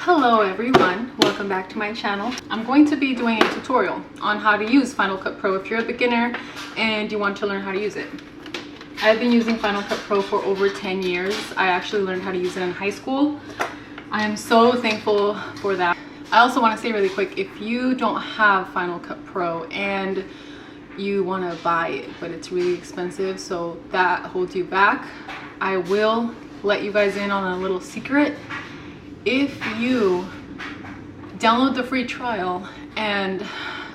Hello everyone, welcome back to my channel. I'm going to be doing a tutorial on how to use Final Cut Pro if you're a beginner and you want to learn how to use it. I've been using Final Cut Pro for over 10 years. I actually learned how to use it in high school. I am so thankful for that. I also want to say really quick, if you don't have Final Cut Pro and you want to buy it but it's really expensive, so that holds you back, I will let you guys in on a little secret. If you download the free trial and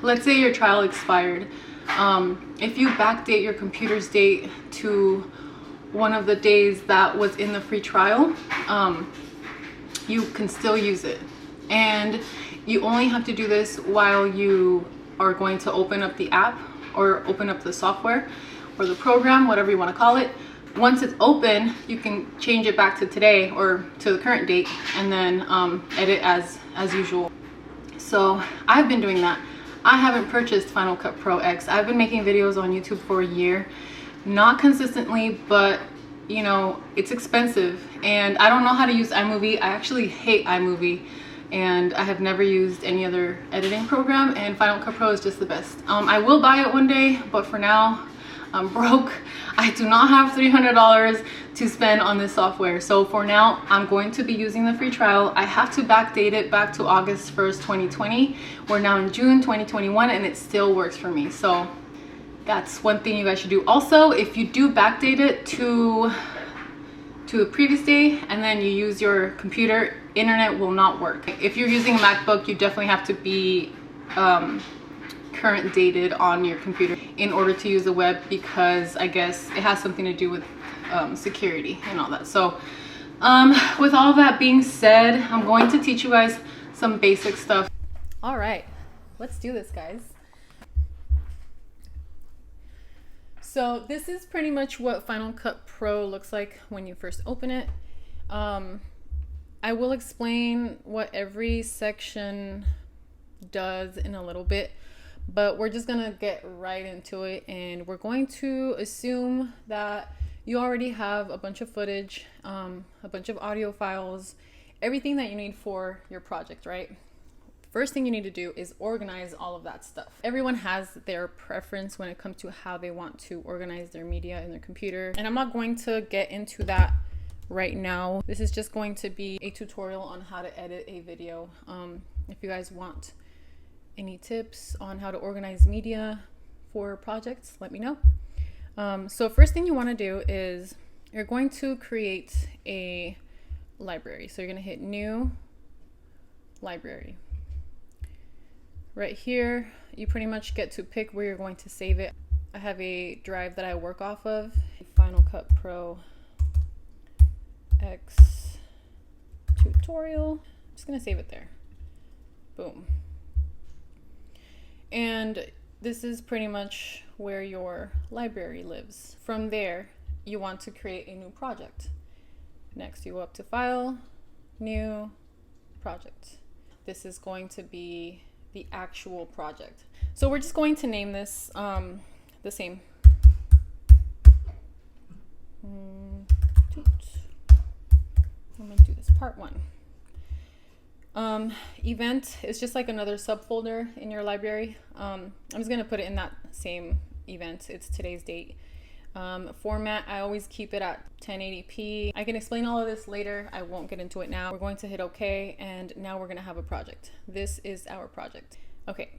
let's say your trial expired, if you backdate your computer's date to one of the days that was in the free trial, you can still use it. And you only have to do this while you are going to open up the app or open up the software or the program, whatever you want to call it. Once it's open, you can change it back to today or to the current date and then edit as usual. So I've been doing that. I haven't purchased Final Cut Pro X. I've been making videos on YouTube for a year, not consistently, but you know, it's expensive and I don't know how to use iMovie. I actually hate iMovie and I have never used any other editing program, and Final Cut Pro is just the best. I will buy it one day, but for now I'm broke. I do not have $300 to spend on this software. So for now, I'm going to be using the free trial. I have to backdate it back to August 1st, 2020. We're now in June 2021 and it still works for me. So that's one thing you guys should do. Also, if you do backdate it to the previous day and then you use your computer, internet will not work. If you're using a MacBook, you definitely have to be current dated on your computer in order to use the web, because I guess it has something to do with security and all that. So with all that being said, I'm going to teach you guys some basic stuff. All right, let's do this, guys. So this is pretty much what Final Cut Pro looks like when you first open it. I will explain what every section does in a little bit, but we're just gonna get right into it, and we're going to assume that you already have a bunch of footage, a bunch of audio files, everything that you need for your project, right? First thing you need to do is organize all of that stuff. Everyone has their preference when it comes to how they want to organize their media in their computer, and I'm not going to get into that right now. This is just going to be a tutorial on how to edit a video. If you guys want any tips on how to organize media for projects, let me know. So first thing you want to do is you're going to create a library. So you're going to hit new library. Right here, you pretty much get to pick where you're going to save it. I have a drive that I work off of, Final Cut Pro X tutorial. I'm just going to save it there. Boom. And this is pretty much where your library lives. From there, you want to create a new project. Next, you go up to File, New, Project. This is going to be the actual project. So we're just going to name this the same. I'm going to do this part 1. Event is just like another subfolder in your library. I'm just going to put it in that same event. It's today's date. Format, I always keep it at 1080p. I can explain all of this later. I won't get into it now. We're going to hit OK, and now we're going to have a project. This is our project. Okay,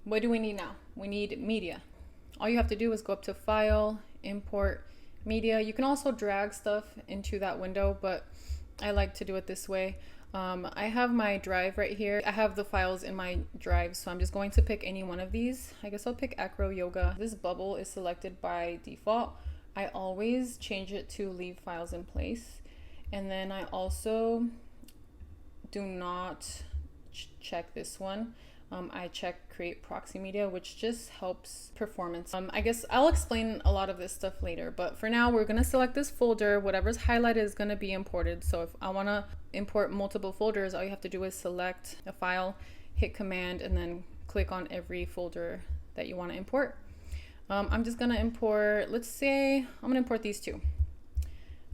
what do we need now? We need media. All you have to do is go up to File, Import Media. You can also drag stuff into that window, but I like to do it this way. I have my drive right here. I have the files in my drive, so I'm just going to pick any one of these. I guess I'll pick Acro Yoga. This bubble is selected by default. I always change it to leave files in place. And then I also do not check this one. I check create proxy media, which just helps performance. I guess I'll explain a lot of this stuff later, but for now we're gonna select this folder. Whatever's highlighted is gonna be imported. So if I wanna import multiple folders, all you have to do is select a file, hit Command, and then click on every folder that you wanna import. I'm just gonna import, let's say, I'm gonna import these two.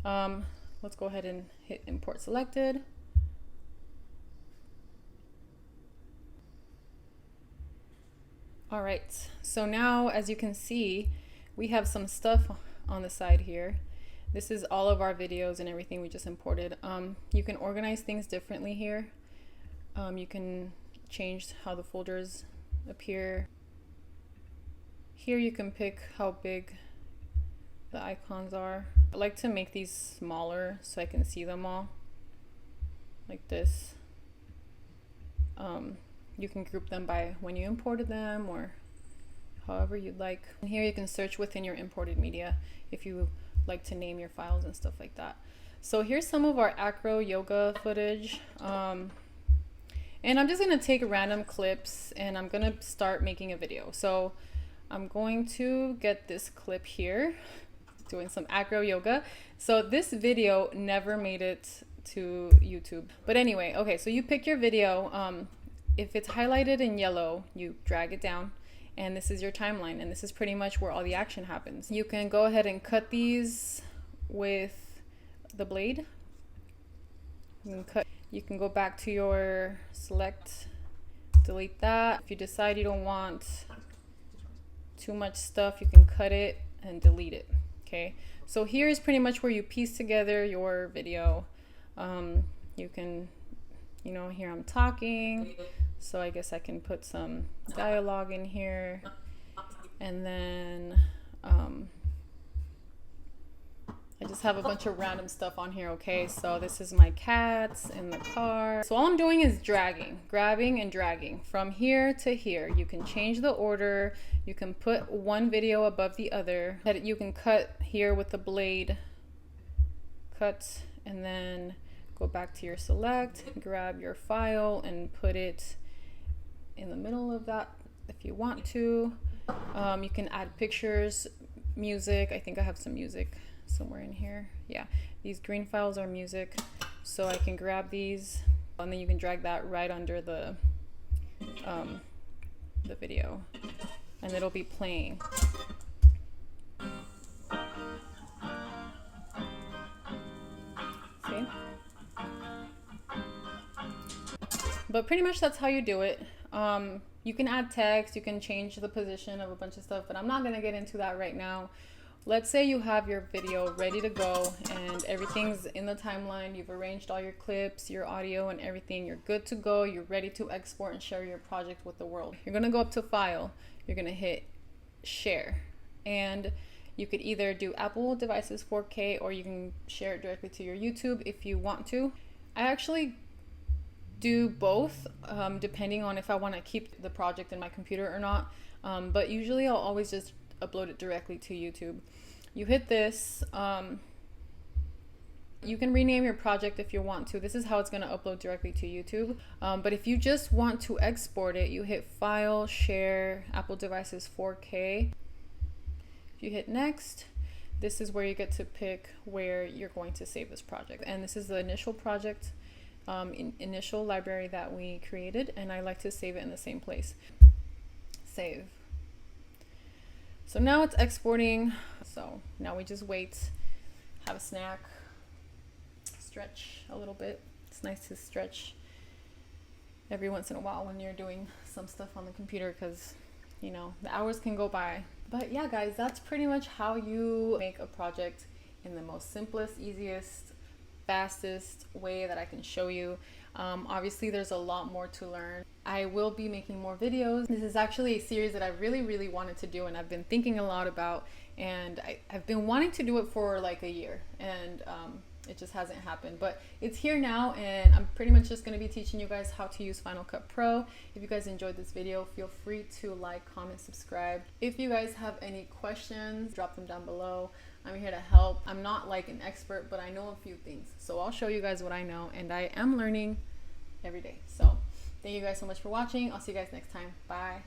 Let's go ahead and hit import selected. All right, so now as you can see, we have some stuff on the side here. This is all of our videos and everything we just imported. You can organize things differently here. You can change how the folders appear. Here you can pick how big the icons are. I like to make these smaller so I can see them all, like this. You can group them by when you imported them or however you'd like. And here you can search within your imported media if you like to name your files and stuff like that. So here's some of our acro yoga footage. And I'm just gonna take random clips and I'm gonna start making a video. So I'm going to get this clip here, doing some acro yoga. So this video never made it to YouTube. But anyway, okay, so you pick your video. If it's highlighted in yellow, you drag it down, and this is your timeline, and this is pretty much where all the action happens. You can go ahead and cut these with the blade. You can go back to your select, delete that. If you decide you don't want too much stuff, you can cut it and delete it. Okay, so here's pretty much where you piece together your video. You can, you know, here I'm talking, so I guess I can put some dialogue in here, and then I just have a bunch of random stuff on here. Okay, so this is my cats in the car. So all I'm doing is dragging, grabbing and dragging from here to here. You can change the order. You can put one video above the other. You can cut here with the blade, cut, and then go back to your select, grab your file and put it in the middle of that if you want to. You can add pictures, music. I think I have some music somewhere in here. Yeah, these green files are music, so I can grab these and then you can drag that right under the video and it'll be playing. See? But pretty much that's how you do it. You can add text, you can change the position of a bunch of stuff, but I'm not gonna get into that right now. Let's say you have your video ready to go and everything's in the timeline. You've arranged all your clips, your audio and everything. You're good to go. You're ready to export and share your project with the world. You're gonna go up to File. You're gonna hit Share. And you could either do Apple devices 4K or you can share it directly to your YouTube if you want to. I actually do both, depending on if I want to keep the project in my computer or not. But usually I'll always just upload it directly to YouTube. You hit this. You can rename your project if you want to. This is how it's going to upload directly to YouTube. But if you just want to export it, you hit File, Share, Apple devices 4K. If you hit Next, this is where you get to pick where you're going to save this project. And this is the initial project, initial library that we created, and I like to save it in the same place. Save. So now it's exporting. So now we just wait, have a snack, stretch a little bit. It's nice to stretch every once in a while when you're doing some stuff on the computer, because you know the hours can go by. But yeah guys, that's pretty much how you make a project in the most simplest, easiest, fastest way that I can show you. Obviously there's a lot more to learn. I will be making more videos. This is actually a series that I really wanted to do and I've been thinking a lot about, and I've been wanting to do it for like a year, and it just hasn't happened, but it's here now, and I'm pretty much just going to be teaching you guys how to use Final Cut Pro. If you guys enjoyed this video, feel free to like, comment, subscribe. If you guys have any questions, drop them down below. I'm here to help. I'm not like an expert, but I know a few things, so I'll show you guys what I know, and I am learning every day. So thank you guys so much for watching. I'll see you guys next time. Bye.